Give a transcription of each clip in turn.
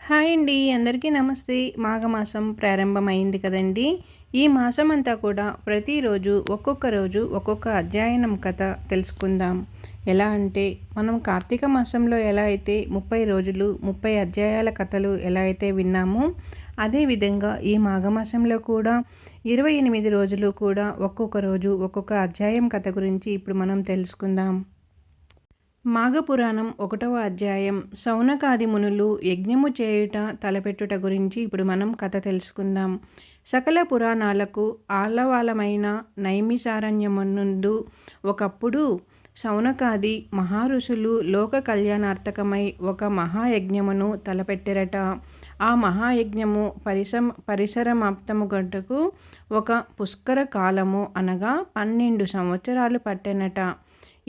Hi అండి, అందరికీ నమస్తే. మాఘమాసం ప్రారంభమైంది కదండి. ఈ మాసం అంతా కూడా ప్రతిరోజు ఒక్కొక్క అధ్యయనం కథ తెలుసుకుందాం. ఎలా అంటే మనం కార్తీక మాసంలో ఎలా అయితే 30 రోజులు 30 అధ్యాయాల కథలు ఎలా అయితే విన్నామో, అదేవిధంగా ఈ మాఘమాసంలో కూడా 28 రోజులు కూడా ఒక్కొక్క రోజు ఒక్కొక్క అధ్యాయం కథ గురించి ఇప్పుడు మనం తెలుసుకుందాం. మాఘపురాణం 1వ అధ్యాయం శౌనకాది మునులు యజ్ఞము చేయుట తలపెట్టుట గురించి ఇప్పుడు మనం కథ తెలుసుకుందాం. సకల పురాణాలకు ఆలవాలమైన నైమిసారణ్యమునందు ఒకప్పుడు శౌనకాది మహారుషులు లోక కళ్యాణార్థకమై ఒక మహాయజ్ఞమును తలపెట్టిరట. ఆ మహాయజ్ఞము పరిసరమాప్తముగటకు ఒక పుష్కర కాలము అనగా 12 సంవత్సరాలు పట్టెనట.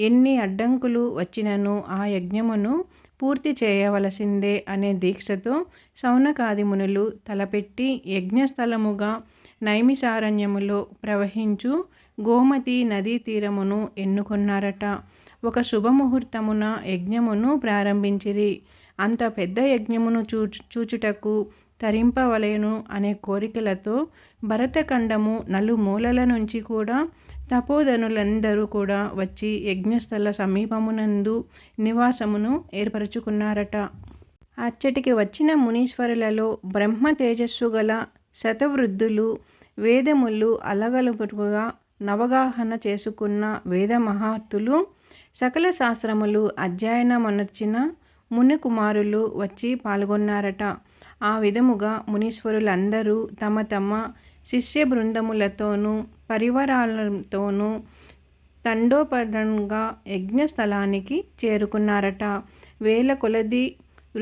ఎన్ని అడ్డంకులు వచ్చినను ఆ యజ్ఞమును పూర్తి చేయవలసిందే అనే దీక్షతో శౌనకాది మునులు తలపెట్టి యజ్ఞస్థలముగా నైమిసారణ్యములో ప్రవహించు గోమతి నదీ తీరమును ఎన్నుకొన్నారట. ఒక శుభముహూర్తమున యజ్ఞమును ప్రారంభించిరి. అంత పెద్ద యజ్ఞమును చూచుటకు తరింపవలెను అనే కోరికలతో భరతఖండము నలుమూలల నుంచి కూడా తపోధనులందరూ కూడా వచ్చి యజ్ఞస్థల సమీపమునందు నివాసమును ఏర్పరచుకున్నారట. అచ్చటికి వచ్చిన మునీశ్వరులలో బ్రహ్మ తేజస్సు గల శతవృద్ధులు వేదములు అలగలుపుగా నవగాహన చేసుకున్న వేద మహాత్తులు సకల శాస్త్రములు అధ్యయనమనర్చిన మునికుమారులు వచ్చి పాల్గొన్నారట. ఆ విధముగా మునీశ్వరులందరూ తమ తమ శిష్య బృందములతోనూ పరివారాలతోనూ తండోపతంగా యజ్ఞస్థలానికి చేరుకున్నారట. వేల కొలది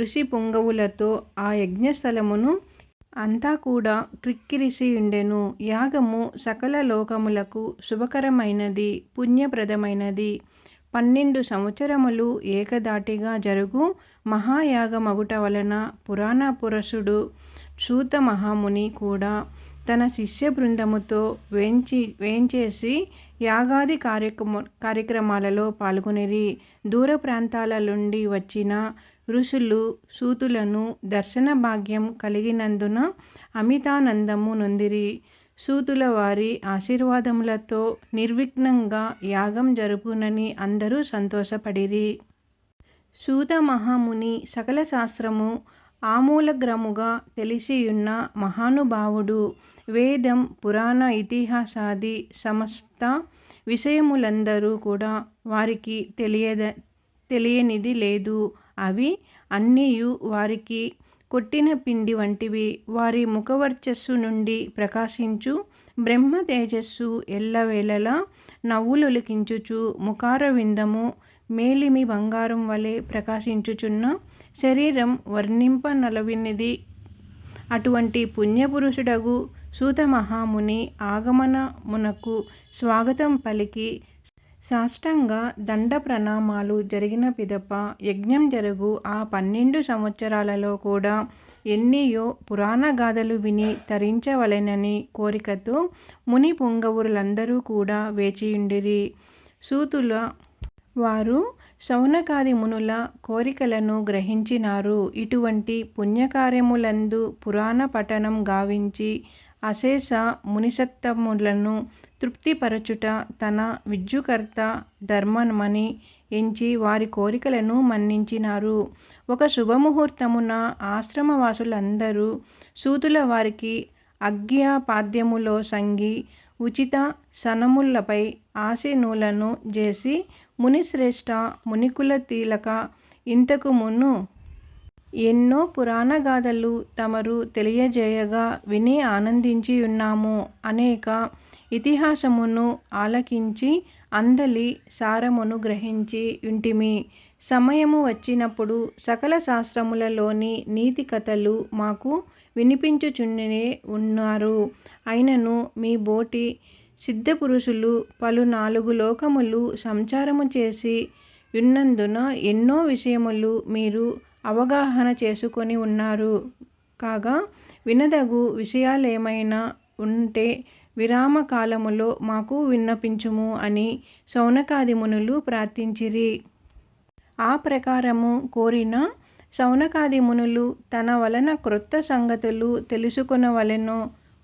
ఋషి పుంగవులతో ఆ యజ్ఞస్థలమును అంతా కూడా క్రిక్కిరిసియుండెను. యాగము సకల లోకములకు శుభకరమైనది, పుణ్యప్రదమైనది. 12 సంవత్సరములు ఏకధాటిగా జరుగు మహాయాగమగుట వలన పురాణ పురుషుడు సూత మహాముని కూడా తన శిష్య బృందముతో వేంచేసి యాగాది కార్యక్రమాలలో పాల్గొనిరి. దూర ప్రాంతాల నుండి వచ్చిన ఋషులు సూతులను దర్శన భాగ్యం కలిగినందున అమితానందము నొందిరి. సూతుల వారి ఆశీర్వాదములతో నిర్విఘ్నంగా యాగం జరుగునని అందరూ సంతోషపడిరి. సూత మహాముని సకల శాస్త్రము ఆమూలగ్రముగా తెలిసియున్న మహానుభావుడు. వేదం పురాణ ఇతిహాసాది సమస్త విషయములందరూ కూడా వారికి తెలియనిది లేదు. అవి అన్నీయు వారికి కొట్టిన పిండి వంటివి. వారి ముఖవర్చస్సు నుండి ప్రకాశించు బ్రహ్మ తేజస్సు ఎల్లవేళలా నవ్వులొలికించుచు ముఖారవిందము మేలిమి బంగారం వలె ప్రకాశించుచున్న శరీరం వర్ణింపనలవినిది. అటువంటి పుణ్యపురుషుడగు సూత మహాముని ఆగమనమునకు స్వాగతం పలికి సాష్టాంగ దండ ప్రణామాలు జరిగిన పిదప యజ్ఞం జరుగు ఆ 12 సంవత్సరాలలో కూడా ఎన్నియో పురాణ గాథలు విని తరించవలెనని కోరికతో ముని పుంగవులందరూ కూడా వేచియుండిరి. సూతుల వారు శౌనకాది మునుల కోరికలను గ్రహించినారు. ఇటువంటి పుణ్యకార్యములందు పురాణ పఠనం గావించి అశేష మునిసత్తములను తృప్తిపరచుట తన విద్యుకర్త ధర్మమని ఎంచి వారి కోరికలను మన్నించినారు. ఒక శుభముహూర్తమున ఆశ్రమవాసులందరూ సూతుల వారికి అగ్యపాద్యములో సంగి ఉచిత సనములపై ఆసీనులను చేసి మునిశ్రేష్ఠ మునికుల తిలక ఇంతకు మును ఎన్నో పురాణగాథలు తమరు తెలియజేయగా విని ఆనందించియున్నాము. అనేక ఇతిహాసమును ఆలకించి అందలి సారమును గ్రహించి యుంటిమి. సమయము వచ్చినప్పుడు సకల శాస్త్రములలోని నీతి కథలు మాకు వినిపించుచునే ఉన్నారు. అయినను మీ బోటి సిద్ధపురుషులు పలు 4 లోకములు సంచారము చేసి యున్నందున ఎన్నో విషయములు మీరు అవగాహన చేసుకొని ఉన్నారు. కాగా వినదగు విషయాలేమైనా ఉంటే విరామ కాలములో మాకు విన్నపించుము అని శౌనకాది మునులు ప్రార్థించిరి. ఆ ప్రకారము కోరిన శౌనకాది మునులు తన వలన క్రొత్త సంగతులు తెలుసుకొనవలెనో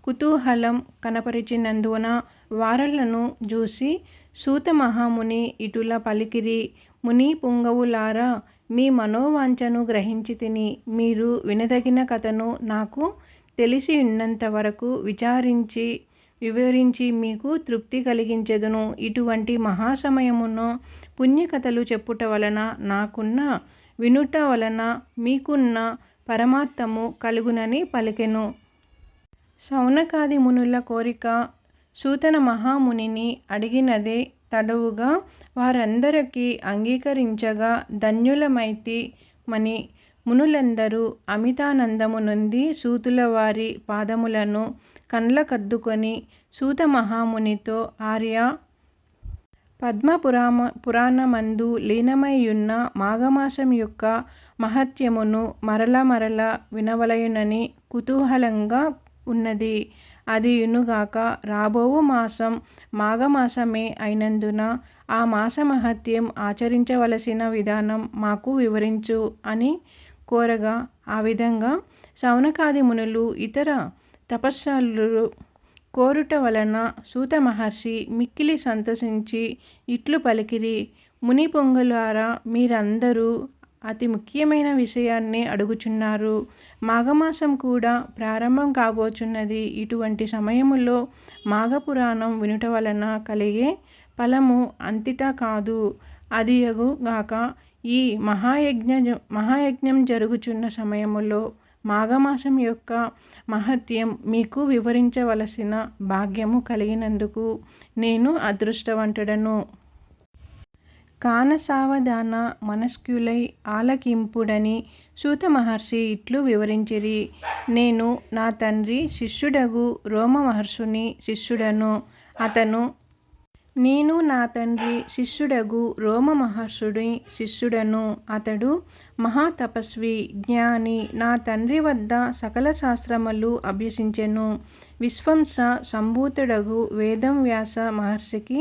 కుతూహలం కనపరిచినందున వారలను చూసి సూత మహాముని ఇటుల పలికిరి. ముని పుంగవులారా, మీ మనోవాంఛను గ్రహించి తిని మీరు వినదగిన కథను నాకు తెలిసి ఉన్నంత వరకు వివరించి మీకు తృప్తి కలిగించెదను. ఇటువంటి మహాసమయమును పుణ్యకథలు చెప్పుట వలన నాకున్న వినుట వలన మీకున్న పరమార్థము కలుగునని పలికెను. శౌనకాది మునుల కోరిక సూతన మహామునిని అడిగినదే తడవుగా వారందరికీ అంగీకరించగా ధన్యులమైతి మని మునులందరూ అమితానందము నొంది సూతుల వారి పాదములను కండ్లకద్దుకొని సూత మహామునితో ఆర్య పురాణమందు లీనమైయున్న మాఘమాసం యొక్క మహత్యమును మరల వినవలయునని కుతూహలంగా ఉన్నది. అదియునుగాక రాబోవు మాసం మాఘమాసమే అయినందున ఆ మాస మహత్యం ఆచరించవలసిన విధానం మాకు వివరించు అని కోరగా, ఆ విధంగా శౌనకాది మునులు ఇతర తపస్సులు కోరుట వలన సూత మహర్షి మిక్కిలి సంతోషించి ఇట్లు పలికిరి. ముని పొంగులారా, మీరందరూ అతి ముఖ్యమైన విషయాన్ని అడుగుచున్నారు. మాఘమాసం కూడా ప్రారంభం కాబోచున్నది. ఇటువంటి సమయములో మాఘపురాణం వినుట వలన కలిగే ఫలము అంతిటా కాదు. అదియగుగాక ఈ మహాయజ్ఞం జరుగుచున్న సమయములో మాఘమాసం యొక్క మహత్యం మీకు వివరించవలసిన భాగ్యము కలిగినందుకు నేను అదృష్టవంతుడను. కాన సావధాన మనస్కులై ఆలకింపుడని సూత మహర్షి ఇట్లు వివరించిరి. నేను నా తండ్రి శిష్యుడగు రోమ మహర్షుని శిష్యుడను. అతడు మహాతపస్వి, జ్ఞాని. నా తండ్రి వద్ద సకల శాస్త్రములు అభ్యసించెను. విశ్వంస సంభూతుడగు వేదం వ్యాస మహర్షికి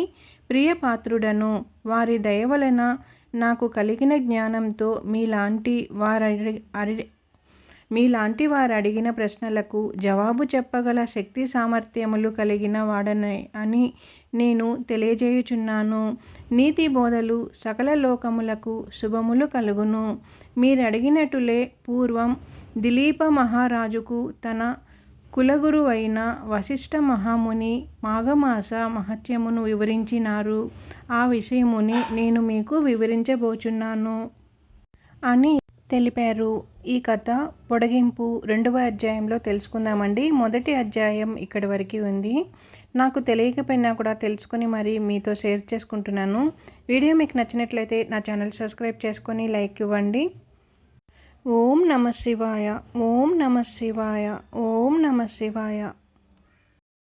ప్రియపాత్రుడను. వారి దయవలన నాకు కలిగిన జ్ఞానంతో మీలాంటి వారు అడిగిన ప్రశ్నలకు జవాబు చెప్పగల శక్తి సామర్థ్యములు కలిగిన వాడనే అని నేను తెలియజేయుచున్నాను. నీతి బోధలు సకల లోకములకు శుభములు కలుగును. మీరడిగినట్టులే పూర్వం దిలీప మహారాజుకు తన కులగురువైన వశిష్ఠ మహాముని మాఘమాస మహత్యమును వివరించినారు. ఆ విషయముని నేను మీకు వివరించబోచున్నాను అని తెలిపారు. ఈ కథ పొడిగింపు 2వ అధ్యాయంలో తెలుసుకుందామండి. మొదటి అధ్యాయం ఇక్కడి వరకు ఉంది. నాకు తెలియకపోయినా కూడా తెలుసుకొని మరి మీతో షేర్ చేసుకుంటున్నాను. వీడియో మీకు నచ్చినట్లయితే నా ఛానల్ సబ్స్క్రైబ్ చేసుకొని లైక్ ఇవ్వండి. ఓం నమ శివాయ, ఓం నమ శివాయ, ఓం నమ శివాయ.